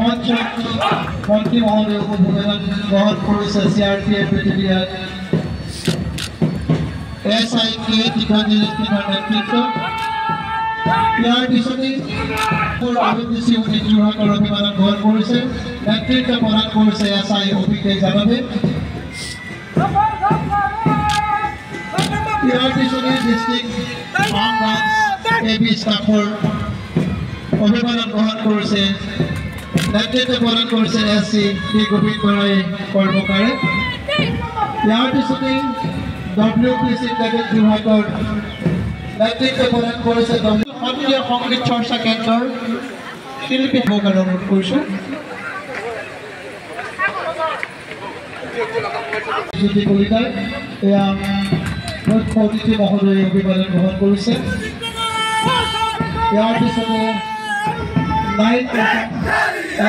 মন্ত্ৰী মহোদয় উপভোগন গ্ৰহণ কৰিছে CRPF ব্যাটালিয়ন SIK টিকাঞ্জলিৰ নেতৃত্বত ইয়াৰ পিছতে আৰবিসি উনি যোৰহাটৰ অভিযান গ্ৰহণ কৰিছে নেতৃত্ব প্ৰদান কৰিছে SI অভিকে যাদৱে ইয়াৰ পিছতে ডিস্ট্ৰিক্ট আৰ্মড AB স্টাফৰ অভিযান গ্ৰহণ কৰিছে নেতৃত্ব প্ৰদান কৰিছে SC গোবিন্দ বৰাই কৰ্মকাৰে ইয়াৰ পিছতে WPC কেডেট যোৰহাটৰ নেতৃত্ব প্ৰদান কৰিছে সন্ধিয়া সংগীত চৰ্চা কেন্দ্ৰৰ শিল্পী ভোগাৰ অনুৰোধ কৰিছোঁ জ্যোতি কলিতাই এয়া মুখ্য অতিথি মহোদয়ে অভিবাদন গ্ৰহণ কৰিছে ইয়াৰ পিছতে 9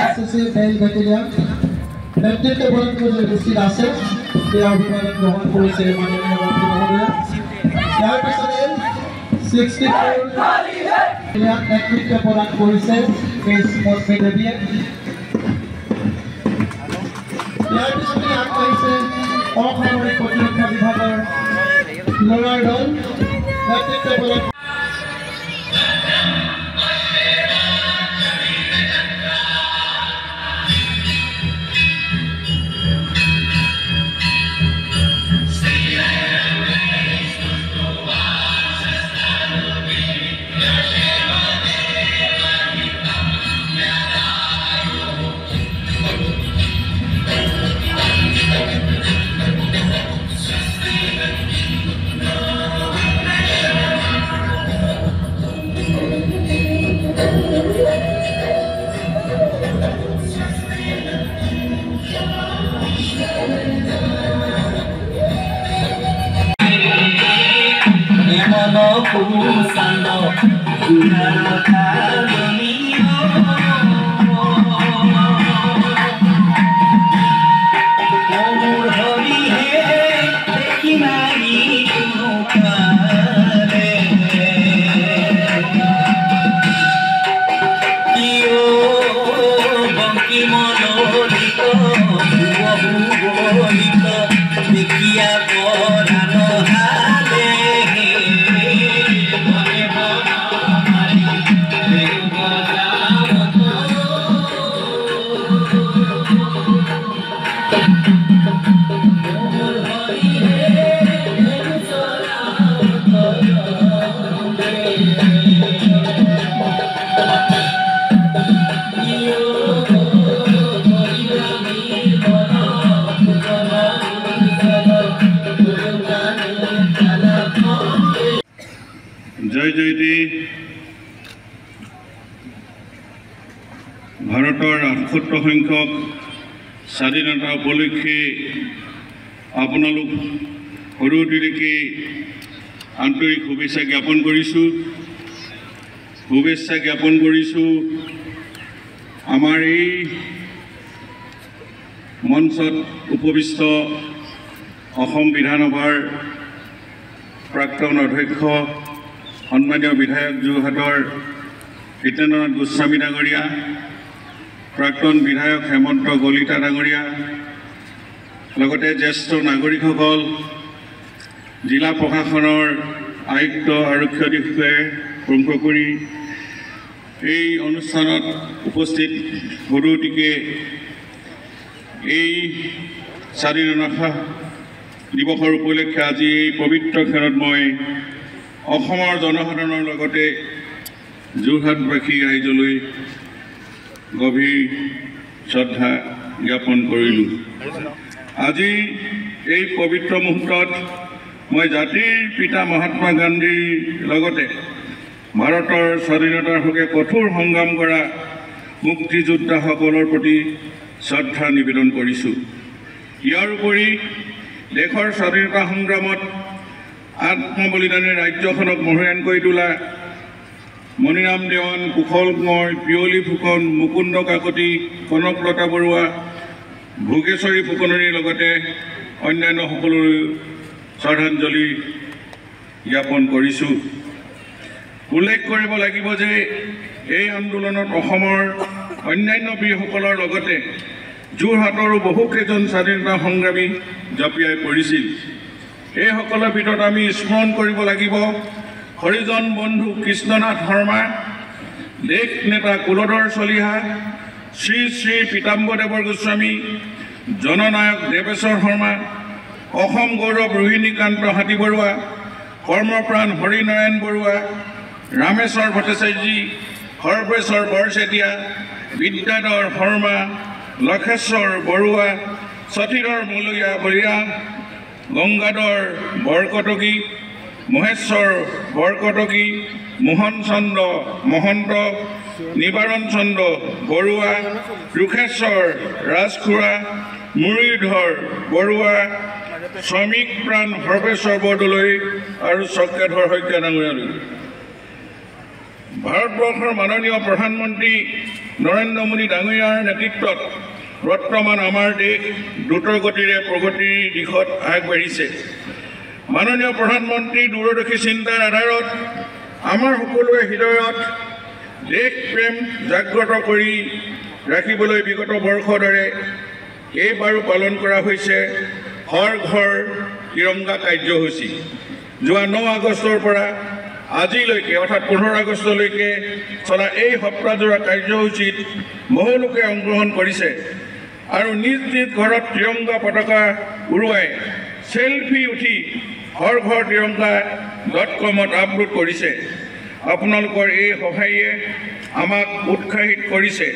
SCC মেল বেটেলিয়ন নেতৃত্ব প্ৰদান কৰিছে উপস্থিত আছে এয়া অভিবাদন গ্ৰহণ কৰিছে মাননীয় মন্ত্ৰী মহোদয়ে ইয়াৰ পিছতে 64 নেতৃত্ব প্ৰদান কৰিছে মিছ মৌচুমী দেৱীয়ে ইয়াৰ পিছতে আগবাঢ়িছে অসামৰিক প্ৰতিৰক্ষা বিভাগৰ ল'ৰাৰ দল নেতৃত্ব প্ৰদান জয় জয়তে ভাৰতৰ ৭৮ সংখ্যক স্বাধীনতা উপলক্ষে আপোনালোক সৰুটিলৈকে আন্তৰিক শুভেচ্ছা জ্ঞাপন কৰিছোঁ আমাৰ এই মঞ্চত উপবিষ্ট অসম বিধানসভাৰ প্ৰাক্তন অধ্যক্ষ সন্মানীয় বিধায়ক যোৰহাটৰ জিতেন্দ্ৰনাথ গোস্বামী ডাঙৰীয়া প্ৰাক্তন বিধায়ক হেমন্ত কলিতা ডাঙৰীয়া লগতে জ্যেষ্ঠ নাগৰিকসকল জিলা প্ৰশাসনৰ আয়ুক্ত আৰক্ষী অধীক্ষকে প্ৰমুখ কৰি এই অনুষ্ঠানত উপস্থিত সৰুটিকে এই স্বাধীনতা দিৱসৰ উপলক্ষে আজি এই পবিত্ৰ ক্ষণত মই অসমৰ জনসাধাৰণৰ লগতে যোৰহাটবাসী ৰাইজলৈ গভীৰ শ্ৰদ্ধা জ্ঞাপন কৰিলোঁ আজি এই পবিত্ৰ মুহূৰ্তত মই জাতিৰ পিতা মহাত্মা গান্ধীৰ লগতে ভাৰতৰ স্বাধীনতাৰ হকে কঠোৰ সংগ্ৰাম কৰা মুক্তিযোদ্ধাসকলৰ প্ৰতি শ্ৰদ্ধা নিবেদন কৰিছোঁ ইয়াৰ উপৰি দেশৰ স্বাধীনতা সংগ্ৰামত আত্মবলিদানী ৰাজ্যখনক মহীয়ান কৰি তোলা মণিৰাম দেৱান কুশল কোঁৱৰ পিয়লি ফুকন মুকুন্দ কাকতি কনকলতা বৰুৱা ভোগেশ্বৰী ফুকননীৰ লগতে অন্যান্য সকলোৰে শ্ৰদ্ধাঞ্জলি জ্ঞাপন কৰিছোঁ উল্লেখ কৰিব লাগিব যে এই আন্দোলনত অসমৰ অন্যান্য বীৰসকলৰ লগতে যোৰহাটৰো বহুকেইজন স্বাধীনতা সংগ্ৰামী জঁপিয়াই পৰিছিল। এইসকলৰ ভিতৰত আমি স্মৰণ কৰিব লাগিব হৰিজন বন্ধু কৃষ্ণনাথ শৰ্মা, দেশ নেতা কুলধৰ চলিহা, শ্ৰী শ্ৰী পীতাম্বৰদেৱৰ গোস্বামী, জননায়ক দেৱেশ্বৰ শৰ্মা, অসম গৌৰৱ ৰোহিণীকান্ত হাতীবৰুৱা, কৰ্মপ্ৰাণ হৰিনাৰায়ণ বৰুৱা, ৰামেশ্বৰ ভট্টাচাৰ্যী, সৰ্বেশ্বৰ বৰচেতিয়া, বিদ্যাধৰ শৰ্মা, লক্ষেশ্বৰ বৰুৱা, সতীধৰ মলয়া বলিয়া, গংগাধৰ বৰকটকী, মহেশ্বৰ বৰকটকী, মোহন চন্দ্ৰ মহন্ত, নিবাৰণ চন্দ্ৰ বৰুৱা, ৰোষেশ্বৰ ৰাজখোৱা, মুৰলীধৰ বৰুৱা, শ্ৰমিক প্ৰাণ সৰ্বেশ্বৰ বৰদলৈ আৰু চক্ৰধৰ শইকীয়া ডাঙৰীয়ালৈ। ভাৰতবৰ্ষৰ মাননীয় প্ৰধানমন্ত্ৰী নৰেন্দ্ৰ মোদী ডাঙৰীয়াৰ নেতৃত্বত বৰ্তমান আমাৰ দেশ দ্ৰুতগতিৰে প্ৰগতিৰ দিশত আগবাঢ়িছে। মাননীয় প্ৰধানমন্ত্ৰীৰ দূৰদৰ্শী চিন্তাৰ আধাৰত আমাৰ সকলোৰে হৃদয়ত দেশ প্ৰেম জাগ্ৰত কৰি ৰাখিবলৈ বিগত বৰ্ষৰ দৰে এইবাৰো পালন কৰা হৈছে হৰ ঘৰ তিৰংগা কাৰ্যসূচী। যোৱা 9 আগষ্টৰ পৰা আজিলৈকে অৰ্থাৎ 15 আগষ্টলৈকে চলা এই সপ্তাহজোৰা কাৰ্যসূচীত বহু লোকে অংশগ্ৰহণ কৰিছে আৰু নিজ নিজ ঘৰত তিৰংগা পতাকা উৰুৱাই চেলফি উঠি হৰ ঘৰ তিৰংগা.comত আপলোড কৰিছে। আপোনালোকৰ এই সহায়ে আমাক উৎসাহিত কৰিছে